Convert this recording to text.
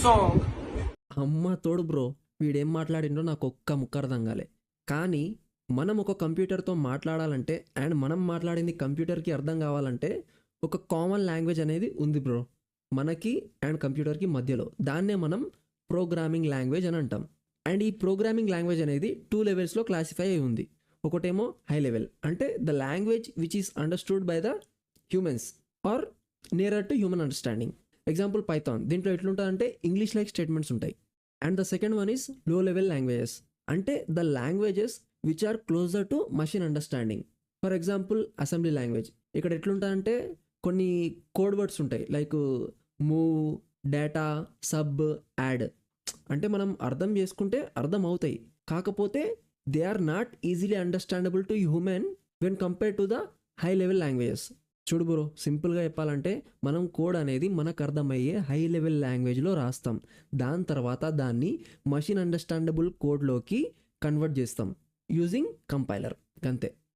song. అమ్మ తోడు bro, వీడేం మాట్లాడిండో నాకు ఒక్క ముక్క అర్థం కాలే. కానీ మనం ఒక కంప్యూటర్తో మాట్లాడాలంటే అండ్ మనం మాట్లాడింది కంప్యూటర్కి అర్థం కావాలంటే ఒక కామన్ లాంగ్వేజ్ అనేది ఉంది బ్రో, మనకి అండ్ కంప్యూటర్కి మధ్యలో. దాన్నే మనం ప్రోగ్రామింగ్ లాంగ్వేజ్ అని అంటాం. అండ్ ఈ ప్రోగ్రామింగ్ లాంగ్వేజ్ అనేది 2 లెవెల్స్లో క్లాసిఫై అయి ఉంది. ఒకటేమో హై లెవెల్, అంటే the language which is understood by the humans are nearer to human understanding. Example Python, దీంట్లో ఎట్లుంటుందంటే ఇంగ్లీష్ లైక్ స్టేట్మెంట్స్ ఉంటాయి. And the second one is low level languages, అంటే the languages which are closer to machine understanding. For example assembly language, ఇక్కడ ఎట్లుంటుందంటే కొన్ని code words ఉంటాయి like move, data, sub, add. అంటే మనం అర్థం చేసుకుంటే అర్థం అవుతాయి, కాకపోతే they are not easily understandable to human when compare to the high level languages. చూడు బ్రో, సింపుల్గా చెప్పాలంటే మనం కోడ్ అనేది మనకు అర్థమయ్యే హై లెవెల్ లాంగ్వేజ్లో రాస్తాం. దాని తర్వాత దాన్ని మషిన్ అండర్స్టాండబుల్ కోడ్లోకి కన్వర్ట్ చేస్తాం యూజింగ్ కంపైలర్, అంతే.